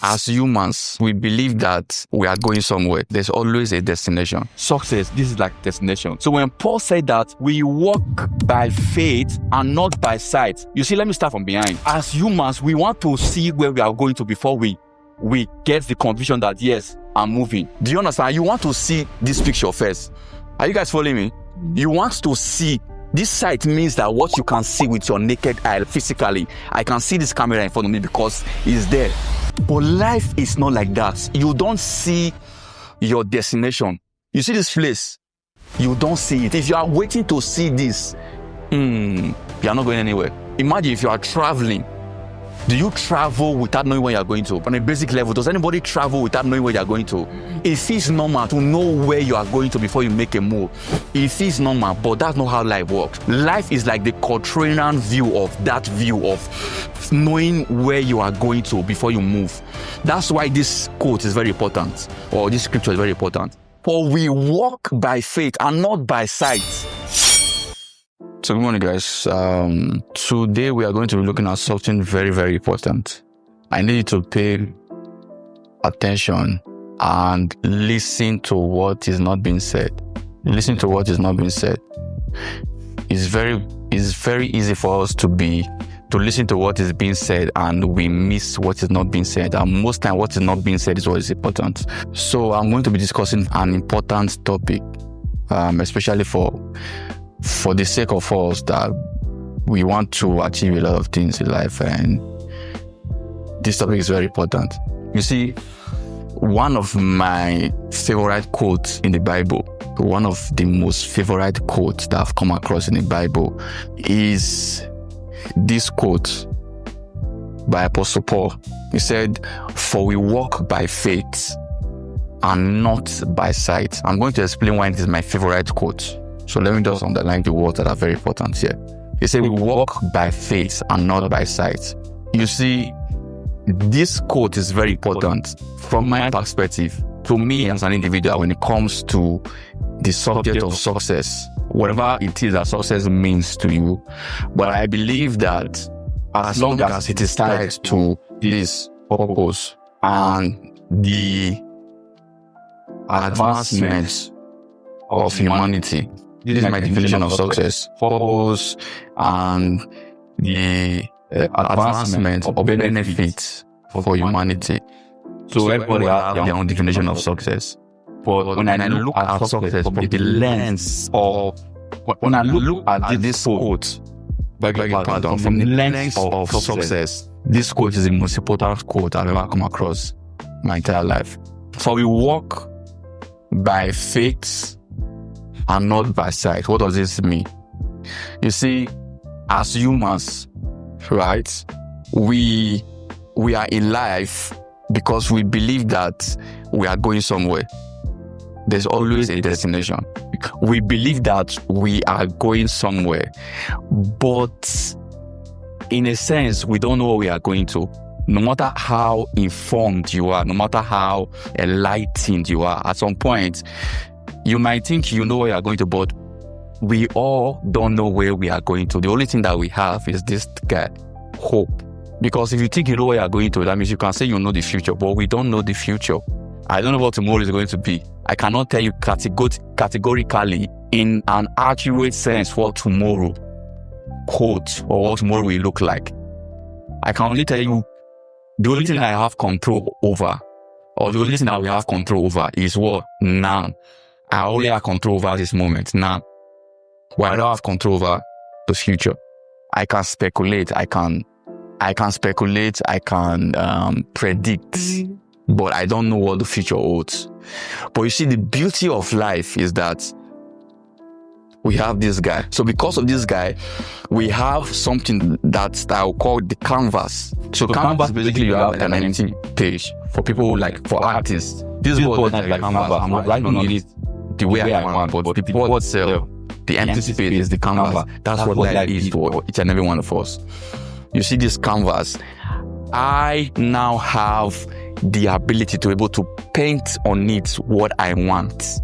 As humans, we believe that we are going somewhere. There's always a destination. Success, this is like destination. So when Paul said that we walk by faith and not by sight, you see, let me start from behind. As humans, we want to see where we are going to before we get the conviction that, yes, I'm moving. Do you understand? You want to see this picture first. Are you guys following me? You want to see. This sight means that what you can see with your naked eye, physically. I can see this camera in front of me because it's there. But life is not like that. You don't see your destination. You see this place, you don't see it. If you are waiting to see this, you are not going anywhere. Imagine if you are traveling. Do you travel without knowing where you are going to? On a basic level, does anybody travel without knowing where you are going to? It feels normal to know where you are going to before you make a move. It feels normal, but that's not how life works. Life is like the Quaternion view of that view of knowing where you are going to before you move. That's why this quote is very important, or this scripture is very important. For we walk by faith and not by sight. So good morning, guys. Today we are going to be looking at something very, very important. I need you to pay attention and listen to what is not being said. Listen to what is not being said. It's very easy for us to listen to what is being said and we miss what is not being said. And most time what is not being said is what is important. So I'm going to be discussing an important topic, especially for the sake of us that we want to achieve a lot of things in life, and this topic is very important. You see, one of my favorite quotes in the Bible, one of the most favorite quotes that I've come across in the Bible is this quote by Apostle Paul. He said, "For we walk by faith and not by sight." I'm going to explain why it is my favorite quote. So let me just underline the words that are very important here. He said, we walk by faith and not by sight. You see, this quote is very important from my perspective. To me as an individual, when it comes to the subject of success, whatever it is that success means to you. But I believe that as long as it is tied to this purpose and the advancement of humanity, this is my definition of success. Purpose and the advancement of benefits for humanity. So everybody has their own definition of success. But when I look at success from the lens of, when I look at this quote, from the lens of success, this quote is the most important quote I've ever come across my entire life. For we walk by faith and not by sight. What does this mean? You see, as humans, right, we are in life because we believe that we are going somewhere. There's always a destination. We believe that we are going somewhere, but in a sense, we don't know where we are going to. No matter how informed you are, no matter how enlightened you are, at some point, you might think you know where you are going to, but we all don't know where we are going to. The only thing that we have is this guy, hope. Because if you think you know where you are going to, that means you can say you know the future, but we don't know the future. I don't know what tomorrow is going to be. I cannot tell you categorically in an accurate sense what tomorrow, quote, or what tomorrow will look like. I can only tell you the only thing I have control over, or the only thing that we have control over is what? Now. I only have control over this moment now. But I don't have control over the future. I can speculate. I can predict, but I don't know what the future holds. But you see, the beauty of life is that we have this guy. So because of this guy, we have something that I will call the canvas. So canvas, basically you have an empty page for people for artists. This board is like canvas. I'm not writing on it the way I want, but the board itself, the empty space is the canvas. That's what life is for each and every one of us. You see this canvas, I now have the ability to be able to paint on it what I want.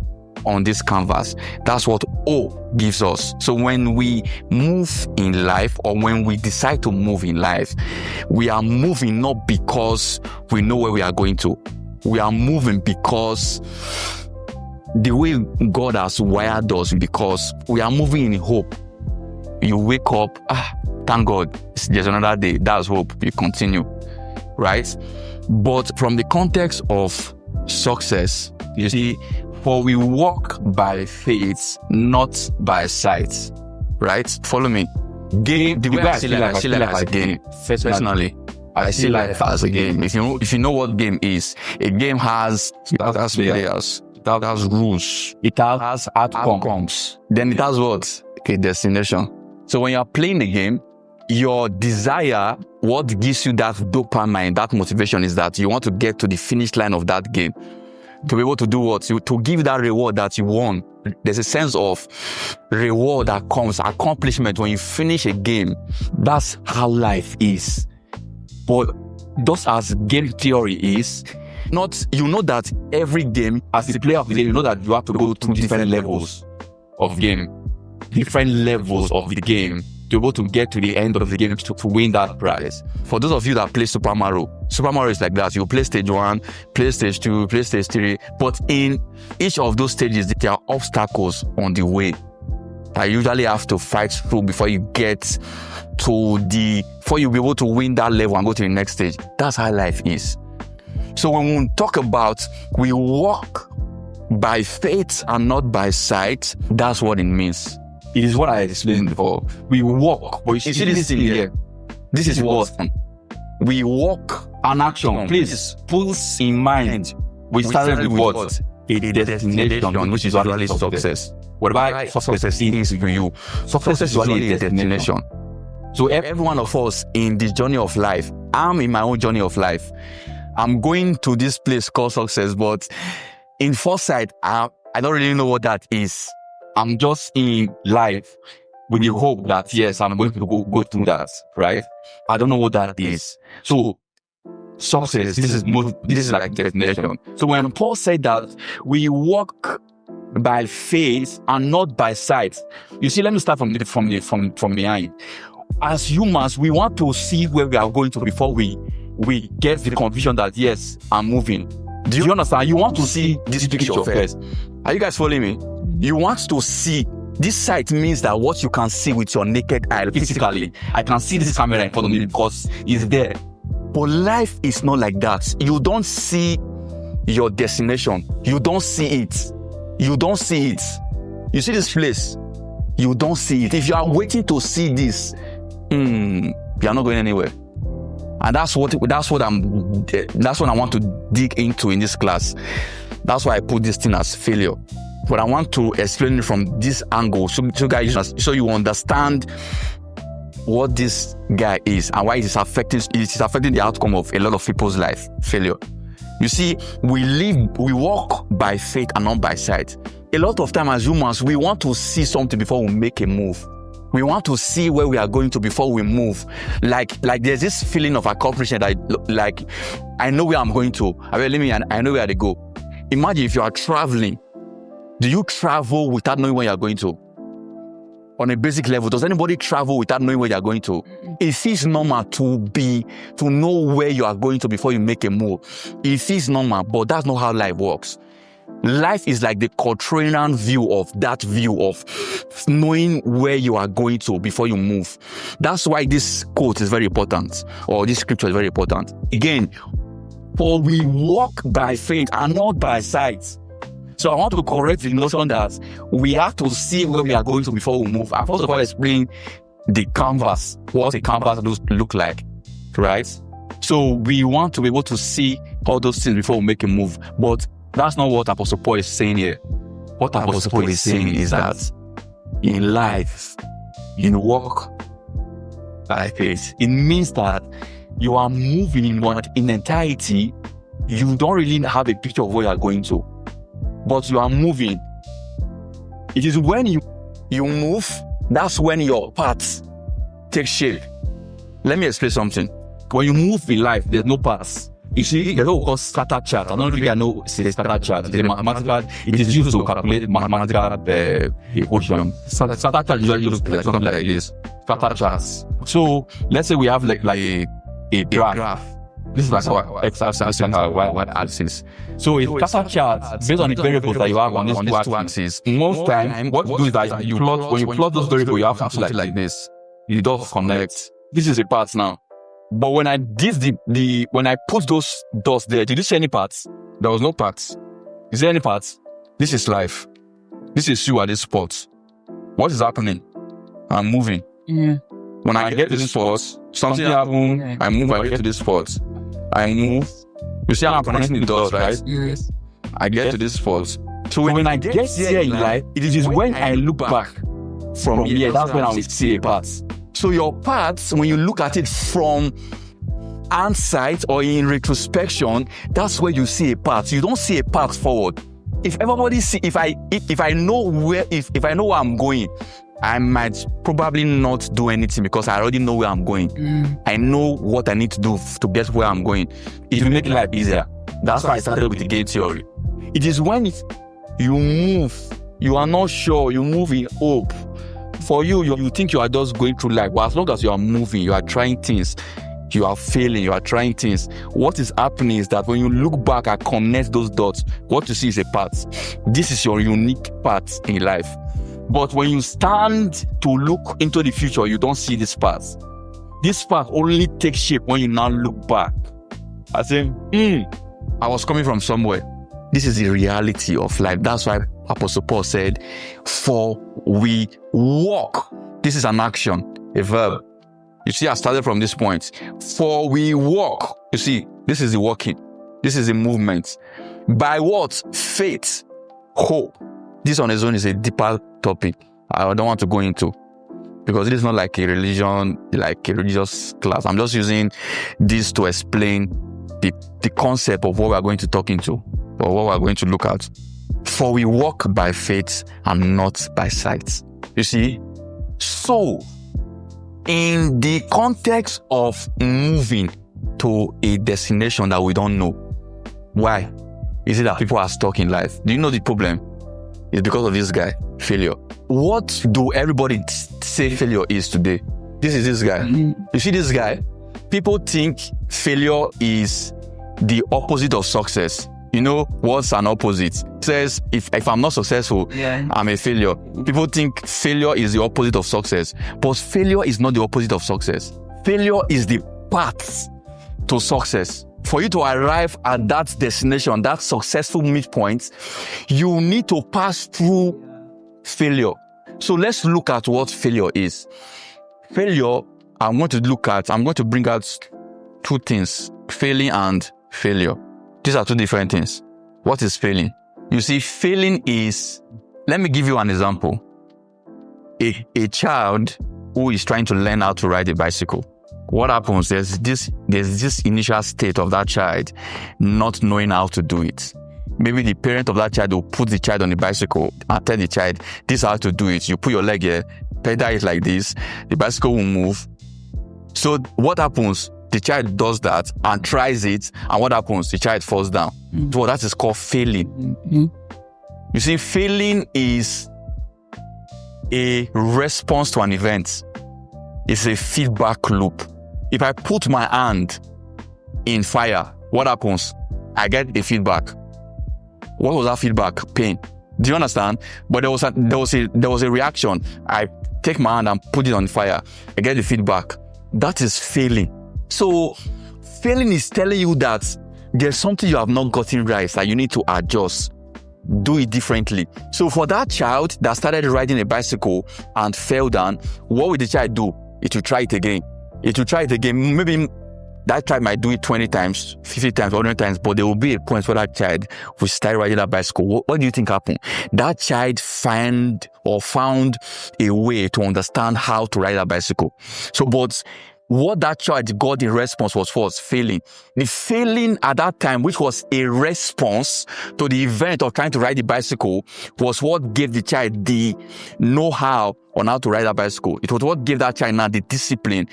on this canvas. That's what O gives us. So when we move in life, or when we decide to move in life, we are moving not because we know where we are going to. We are moving because the way God has wired us, because we are moving in hope. You wake up, thank God, there's another day. That's hope. You continue, right? But from the context of success, you see, for we walk by faith, not by sight, right? Follow me. The way I see life as a game. Personally, I see life as a game. If you know what game is, a game has players, it has rules, it has outcomes. Then it has what? A destination. So when you are playing the game, your desire, what gives you that dopamine, that motivation, is that you want to get to the finish line of that game. To be able to do what? To give that reward that you won. There's a sense of reward that comes, accomplishment when you finish a game. That's how life is. But just as game theory is, you know that every game, as a player of the game, you know that you have to go through different levels of game. Different levels of the game to be able to get to the end of the game to win that prize. For those of you that play Super Mario is like that. You play stage 1, play stage 2, play stage 3. But in each of those stages, there are obstacles on the way that you usually have to fight through before you get before you be able to win that level and go to the next stage. That's how life is. So when we talk about we walk by faith and not by sight, that's what it means. It is what I explained before. We walk, but you see this thing here. This is what we walk an action. Please put in mind, we started with what? A destination, which is actually success. Whatever success is for you, success is actually a destination. So every one of us in this journey of life, I'm in my own journey of life. I'm going to this place called success, but in foresight, I don't really know what that is. I'm just in life with the hope that, yes, I'm going to go through that, right? I don't know what that is. So, success, this is like destination. So when Paul said that we walk by faith and not by sight, you see, let me start from behind. As humans, we want to see where we are going to before we get the conviction that, yes, I'm moving. Do you understand? You want to see this picture first. Are you guys following me? You want to see. This sight means that what you can see with your naked eye, physically. I can see this camera in front of me because it's there. But life is not like that. You don't see your destination. You don't see it. You don't see it. You see this place? You don't see it. If you are waiting to see this, you are not going anywhere. And that's what I want to dig into in this class. That's why I put this thing as failure. But I want to explain it from this angle so you understand what this guy is and why it is affecting the outcome of a lot of people's life. Failure. You see, we walk by faith and not by sight. A lot of time as humans, we want to see something before we make a move. We want to see where we are going to before we move. Like there's this feeling of accomplishment that I know where I'm going to. I know where to go. Imagine if you are traveling. Do you travel without knowing where you are going to? On a basic level, does anybody travel without knowing where you are going to? It is normal to know where you are going to before you make a move. It is normal, but that's not how life works. Life is like the Quaternion view of that view of knowing where you are going to before you move. That's why this quote is very important, or this scripture is very important. Again, for we walk by faith and not by sight. So I want to correct the notion that we have to see where we are going to before we move. I first of all explain the canvas, what a canvas look like, right? So we want to be able to see all those things before we make a move. But that's not what Apostle Paul is saying here. What Apostle Paul is saying is that in life, you walk by faith. It means that you are moving in entirety. You don't really have a picture of where you are going to, but you are moving. It is when you move, that's when your path takes shape. Let me explain something. When you move in life, there's no path. You see, there's what we call scatter chart. I don't really know it's a scatter chart. The mathematical, it is used to calculate mathematical equation. Scatter chart usually looks like something like this. Scatter charts. So let's say we have like a graph. This is like our x-axis and our y-axis. So a scatter chart, based on the variables that you have on these two axes, most time, what you do is that when you plot those variables, you have something like this. You don't connect. This is a part now. But when I did when I put those dots there, did you see any parts? There was no parts. Is there any parts? This is life. This is you at this spot. What is happening? I'm moving. Yeah. When I get to this spot, something happens. Yeah. I move. I get to this spot. I move. You see how I'm connecting the dots, right? Yes. I get to this spot. So when I get here in life, it is when I look back from here. That's when I will see a part. So your parts, when you look at it from hindsight or in retrospection, that's where you see a part. You don't see a path forward. If everybody see, if I know where I'm going, I might probably not do anything because I already know where I'm going. I know what I need to do to get where I'm going. It will make life easier. That's why I started with the game theory. It is when you move, you are not sure, you move in hope. For you think you are just going through life. Well, as long as you are moving, you are trying things, you are failing, you are trying things. What is happening is that when you look back and connect those dots, what you see is a path. This is your unique path in life. But when you stand to look into the future, you don't see this path. This path only takes shape when you now look back. I say, I was coming from somewhere. This is the reality of life. That's why Apostle Paul said, for we walk. This is an action, a verb. You see, I started from this point. For we walk. You see, this is the walking. This is the movement. By what? Faith, hope. This on its own is a deeper topic I don't want to go into because it is not like a religion, like a religious class. I'm just using this to explain the concept of what we are going to talk into or what we are going to look at. For we walk by faith and not by sight. You see? So, in the context of moving to a destination that we don't know, why is it that people are stuck in life? Do you know the problem? It's because of this guy, failure. What do everybody say failure is today? This is this guy. You see this guy? People think failure is the opposite of success. You know, what's an opposite? It says, if I'm not successful, I'm a failure. People think failure is the opposite of success. But failure is not the opposite of success. Failure is the path to success. For you to arrive at that destination, that successful midpoint, you need to pass through failure. So let's look at what failure is. Failure, I'm going to bring out two things, failing and failure. These are two different things. What is failing? You see, failing is, let me give you an example. A child who is trying to learn how to ride a bicycle. What happens? There's this initial state of that child not knowing how to do it. Maybe the parent of that child will put the child on the bicycle and tell the child, this is how to do it. You put your leg here, pedal it like this, the bicycle will move. So what happens? The child does that and tries it, and what happens? The child falls down. So that is called failing. You see, failing is a response to an event. It's a feedback loop. If I put my hand in fire, what happens? I get a feedback. What was that feedback? Pain. Do you understand? But there was a reaction. I take my hand and put it on fire. I get the feedback. That is failing. So failing is telling you that there's something you have not gotten right, that you need to adjust, do it differently. So for that child that started riding a bicycle and fell down, what will the child do? It will try it again. Maybe that child might do it 20 times, 50 times, 100 times, but there will be a point where that child will start riding that bicycle. What do you think happened? That child found a way to understand how to ride that bicycle. So, but what that child got in response was failing. The failing at that time, which was a response to the event of trying to ride the bicycle, was what gave the child the know-how on how to ride that bicycle. It was what gave that child now the discipline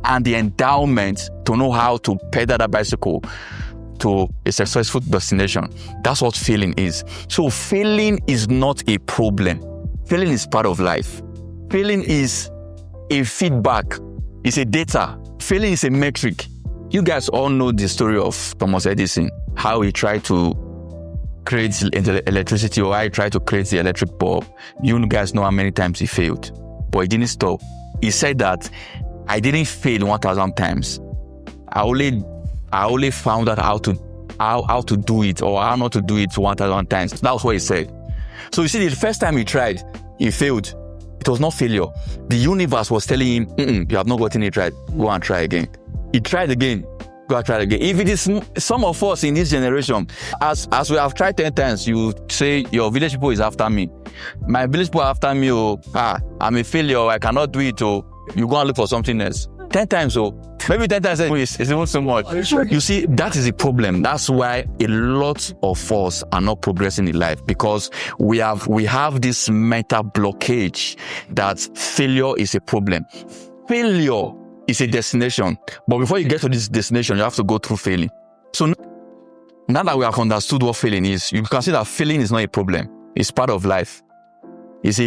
and the endowment to know how to pedal that bicycle. to a successful destination. That's what failing is. So failing is not a problem. Failing is part of life. Failing is a feedback. It's a data. Failing is a metric. You guys all know the story of Thomas Edison, how he tried to create electricity, or how he tried to create the electric bulb. You guys know how many times he failed, but he didn't stop. He said that, I didn't fail 1,000 times. I only found out how to do it, or how not to do it 1,000 times. That was what he said. So you see, the first time he tried, he failed. It was not failure. The universe was telling him, you have not gotten it right. Go and try again. He tried again. Go and try again. If it is some of us in this generation, as we have tried 10 times, you say your village people is after me. My village people are after me. I'm a failure. I cannot do it. You go and look for something else. 10 times, maybe 10 times it's even so much. You see, that is a problem. That's why a lot of us are not progressing in life, because we have this mental blockage that failure is a problem. Failure is a destination, but before you get to this destination, you have to go through failing. So now that we have understood what failing is, you can see that failing is not a problem. It's part of life. It's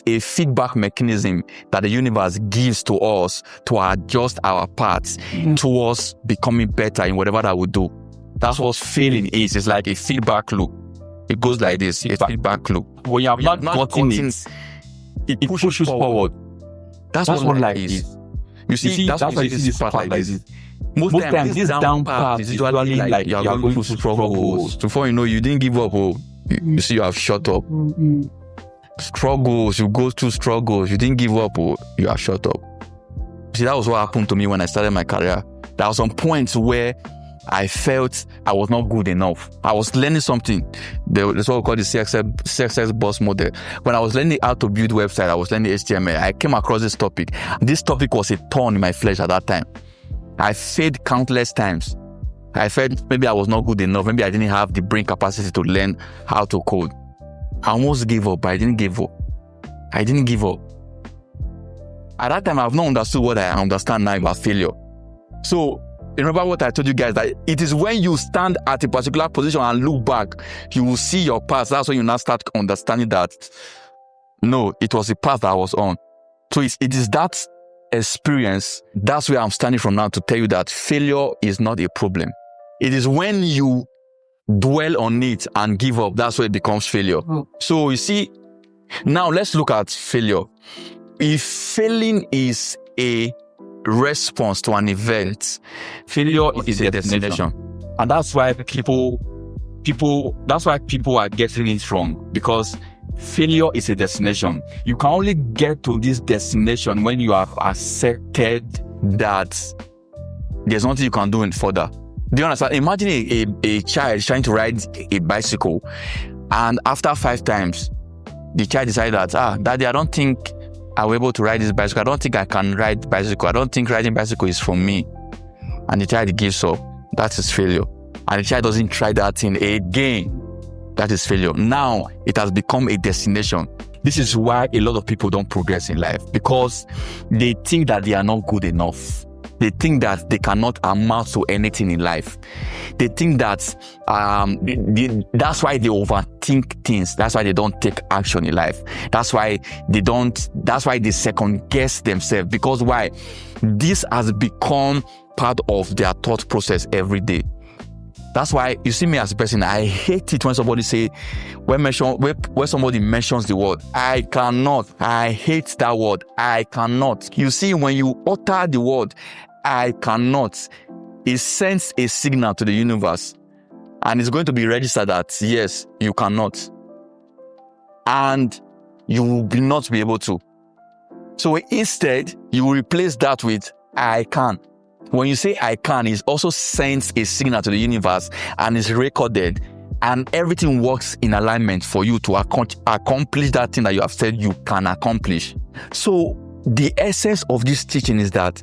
a feedback mechanism that the universe gives to us to adjust our paths towards becoming better in whatever that we do. That's what failing is. It's like a feedback loop. It goes like this, a feedback loop. When you have not gotten it pushes you forward. That's what life is. You see, that's why you see this part like this. Most times, this down path is usually like you are going through struggles. Before you know, you didn't give up. You see, you have shut up. Struggles, you go through struggles, you didn't give up, you are shut up. See, that was what happened to me when I started my career. There were some points where I felt I was not good enough. I was learning something. That's what we call the CXS boss model. When I was learning how to build website, I was learning HTML. I came across this topic. This topic was a thorn in my flesh at that time. I failed countless times. I felt maybe I was not good enough. Maybe I didn't have the brain capacity to learn how to code. I almost gave up, but I didn't give up. I didn't give up. At that time, I have not understood what I understand now about failure. So, remember what I told you guys, that it is when you stand at a particular position and look back, you will see your past. That's when you now start understanding that, no, it was the path that I was on. So it is that experience, that's where I'm standing from now to tell you that failure is not a problem. It is when you dwell on it and give up, that's where it becomes failure. So you see, now let's look at failure. If failing is a response to an event, failure is a destination. And that's why people are getting it wrong, because failure is a destination. You can only get to this destination when you have accepted that there's nothing you can do any further. Do you understand? Imagine a child trying to ride a bicycle, and after 5 times, the child decided that, Daddy, I don't think I'm able to ride this bicycle. I don't think I can ride bicycle. I don't think riding bicycle is for me. And the child gives up. That is failure. And the child doesn't try that thing again. That is failure. Now, it has become a destination. This is why a lot of people don't progress in life, because they think that they are not good enough. They think that they cannot amount to anything in life. They think that that's why they overthink things. That's why they don't take action in life. That's why they second guess themselves. Because why? This has become part of their thought process every day. That's why you see me as a person, I hate it when somebody when somebody mentions the word, I cannot. I hate that word, I cannot. You see, when you utter the word, I cannot, it sends a signal to the universe, and it's going to be registered that, yes, you cannot. And you will not be able to. So instead, you will replace that with, I can. When you say I can, it also sends a signal to the universe and is recorded, and everything works in alignment for you to accomplish that thing that you have said you can accomplish. So the essence of this teaching is that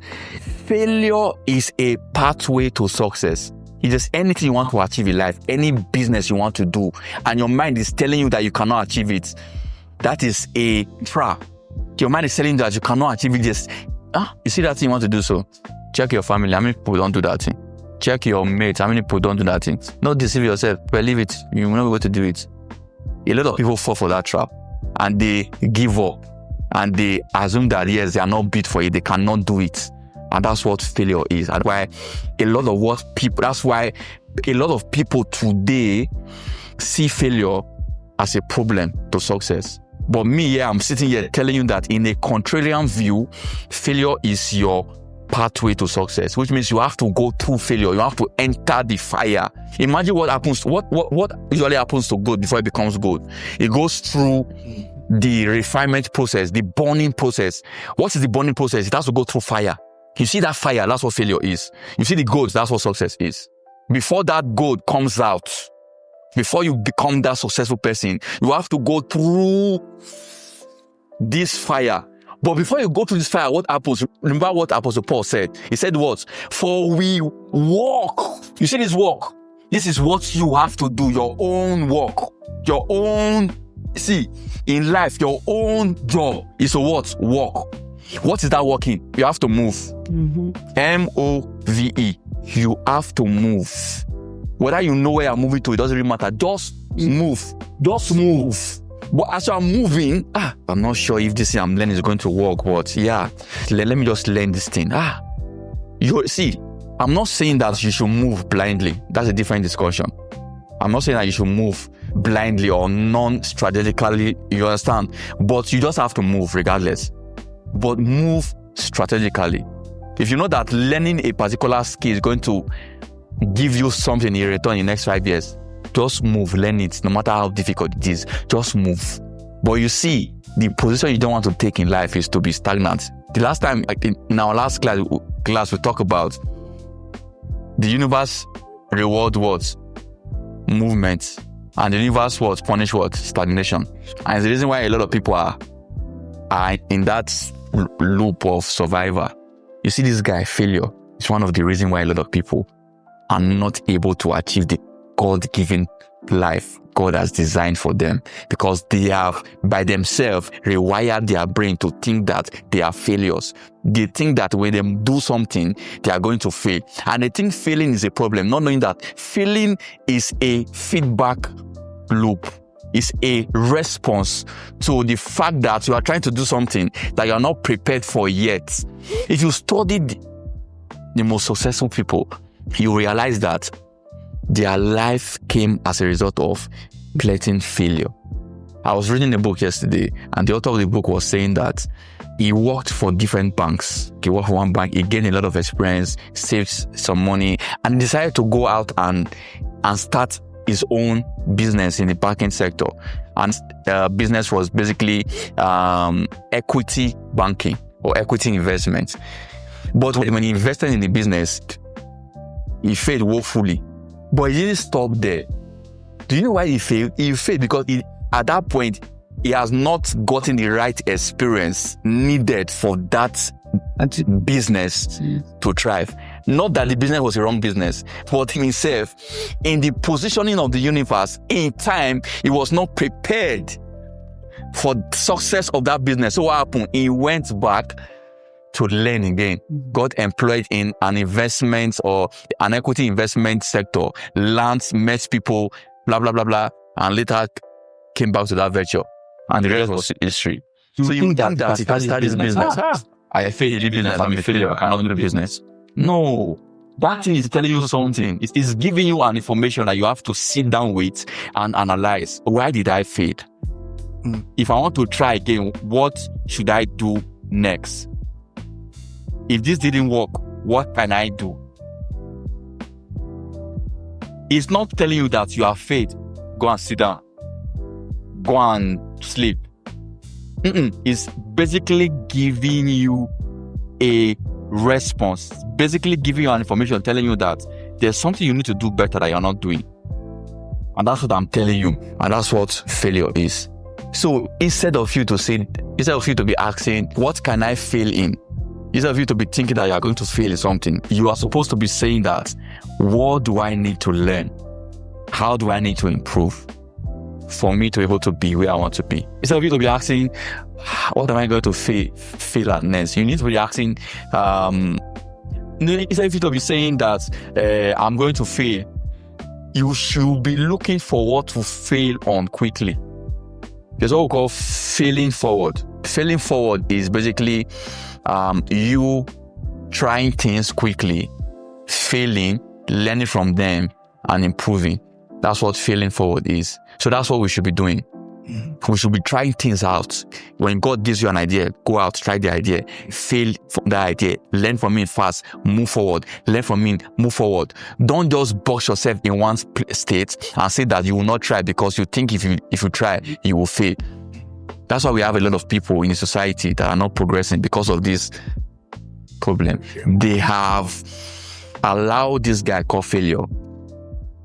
failure is a pathway to success. It is anything you want to achieve in life, any business you want to do, and your mind is telling you that you cannot achieve it. That is a trap. Your mind is telling you that you cannot achieve it. You see that thing you want to do, so check your family. How many people don't do that thing? Check your mates. How many people don't do that thing? Not deceive yourself. Believe it. You will not be able to do it. A lot of people fall for that trap and they give up and they assume that yes, they are not built for it. They cannot do it. And that's what failure is. That's why a lot of people today see failure as a problem to success. But me, I'm sitting here telling you that in a contrarian view, failure is your pathway to success, which means you have to go through failure. You have to enter the fire. Imagine what happens. What usually happens to gold before it becomes gold? It goes through the refinement process, the burning process. What is the burning process? It has to go through fire. You see that fire, that's what failure is. You see the gold, that's what success is. Before that gold comes out, before you become that successful person, you have to go through this fire. But before you go through this fire, what happens? Remember what Apostle Paul said? He said what? For we walk. You see this walk? This is what you have to do, your own work. Your own, see, in life, your own job is to what? Walk. What is that walking? You have to move. M-O-V-E. You have to move. Whether you know where you're moving to, it doesn't really matter. Just move. Just move. But as you're moving, I'm not sure if this thing I'm learning is going to work, but yeah, let me just learn this thing. You see, I'm not saying that you should move blindly. That's a different discussion. I'm not saying that you should move blindly or non-strategically, you understand? But you just have to move regardless. But move strategically. If you know that learning a particular skill is going to give you something in return in the next 5 years, just move, learn it, no matter how difficult it is. Just move. But you see, the position you don't want to take in life is to be stagnant. The last time, in our last class, we talked about the universe reward what? Movement. And the universe what? Punish what? Stagnation. And it's the reason why a lot of people are in that loop of survivor. You see this guy, failure. It's one of the reasons why a lot of people are not able to achieve the God-given life God has designed for them, because they have by themselves rewired their brain to think that they are failures. They think that when they do something, they are going to fail. And they think failing is a problem, not knowing that failing is a feedback loop. It's a response to the fact that you are trying to do something that you are not prepared for yet. If you study the most successful people, you realize that their life came as a result of blatant failure. I was reading a book yesterday, and the author of the book was saying that he worked for different banks. He worked for one bank, he gained a lot of experience, saved some money, and decided to go out and start his own business in the banking sector. And business was basically equity banking or equity investment. But when he invested in the business, he failed woefully. But he didn't stop there. Do you know why he failed? He failed because at that point, he has not gotten the right experience needed for that business to thrive. Not that the business was a wrong business, but himself, in the positioning of the universe, in time, he was not prepared for the success of that business. So what happened? He went back to learn again, got employed in an investment or an equity investment sector, learned, met people, blah, blah, blah, blah, and later came back to that venture. And the rest was history. So you think that if I start this business, I failed in business, I'm a failure, I cannot do business. No. That thing is telling you something. It is giving you an information that you have to sit down with and analyze. Why did I fail? If I want to try again, what should I do next? If this didn't work, what can I do? It's not telling you that you have failed. Go and sit down. Go and sleep. It's basically giving you a response. It's basically giving you an information telling you that there's something you need to do better that you're not doing. And that's what I'm telling you. And that's what failure is. So instead of you to be asking, what can I fail in? Instead of you to be thinking that you're going to fail in something, you are supposed to be saying that, what do I need to learn? How do I need to improve for me to be able to be where I want to be? Instead of you to be asking, what am I going to fail at next? You need to be asking, instead of you saying that I'm going to fail, you should be looking for what to fail on quickly. There's what we call failing forward. Failing forward is basically you trying things quickly, failing, learning from them, and improving. That's what failing forward is. So that's what we should be doing. We should be trying things out. When God gives you an idea, go out, try the idea, fail from that idea, learn from it fast, move forward, learn from it, move forward. Don't just box yourself in one state and say that you will not try because you think if you try, you will fail. That's why we have a lot of people in the society that are not progressing because of this problem. They have allowed this guy called failure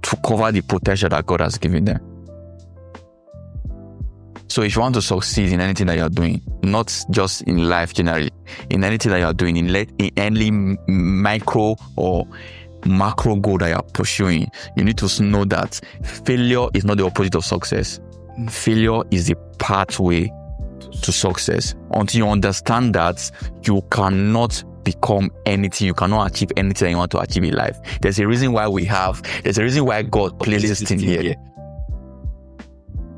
to cover the potential that God has given them. So if you want to succeed in anything that you're doing, not just in life generally, in anything that you're doing, in any micro or macro goal that you're pursuing, you need to know that failure is not the opposite of success. Failure is the pathway to success. Until you understand that you cannot become anything, you cannot achieve anything that you want to achieve in life. There's a reason why God placed this thing here.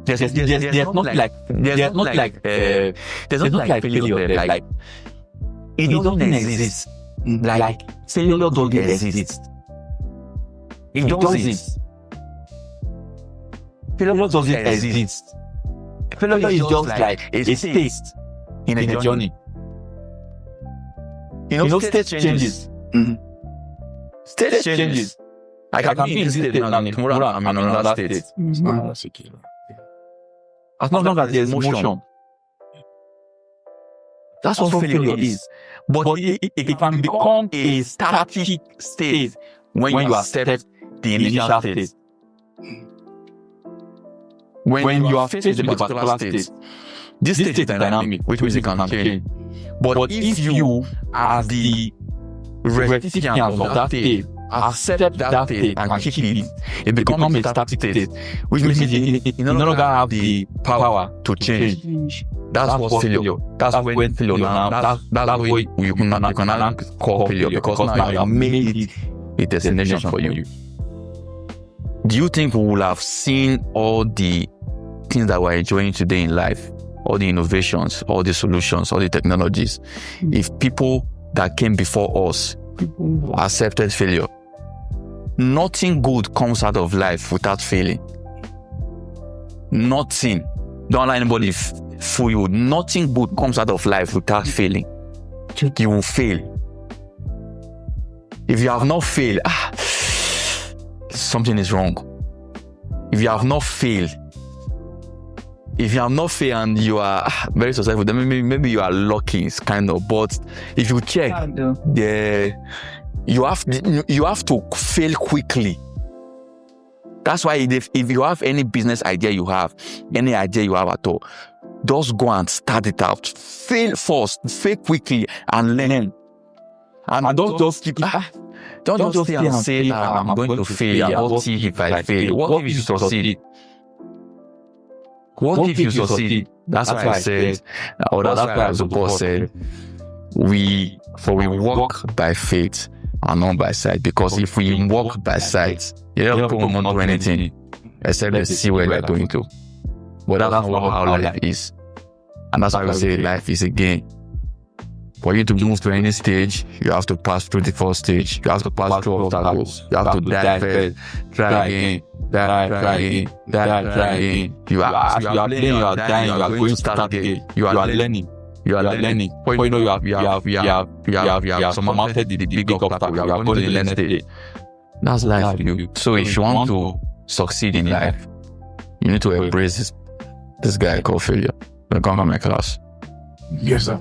There's not like failure there. Like it doesn't exist. Like failure doesn't exist. It doesn't. Failure doesn't exist. Failure is just like a state in a journey. State changes. State changes. Like I can be in this state now, and tomorrow I'm in another state. As long as there's motion. That's what failure is. But it can become a static state when you accept the initial state. When you are faced with a particular state, this state is dynamic, which means it can change. But if you, as the recipient of that state, accept that state and keep it becomes a static state, which means you no longer have the power to change. That's what failure. That's when failure now. That's what you can call failure, because now you have made it a destination for you. Do you think we will have seen all the things that we're enjoying today in life, all the innovations, all the solutions, all the technologies, if people that came before us accepted failure? Nothing good comes out of life without failing. Nothing. Don't let anybody fool you. Nothing good comes out of life without failing. You will fail. If you have not failed, something is wrong. If you have not failed and you are very successful, then maybe you are lucky, it's kind of. But if you check, you have to fail quickly. That's why if you have any business idea you have, any idea you have at all, just go and start it out. Fail first, fail quickly, and learn. And don't just keep. Don't just stay and say, I'm going to fail. What if I fail? What if you succeed? What if you succeed? That's why I said, or that's why the boss said, we walk by faith and not by sight. Because if we walk by sight, people will not do anything except they see where they're going to. But that's not how life is. And that's why we say life is a game. For you to move to any stage, you have to pass through the first stage. You have to pass through obstacles. You have to die first, try again, die again. You are playing, you are dying, you are going to start again. You are learning. Before you know, you have surmounted the big obstacle. You are going to the next stage. That's life. So if you want to succeed in life, you need to embrace this guy called failure. Come to my class. Yes, sir.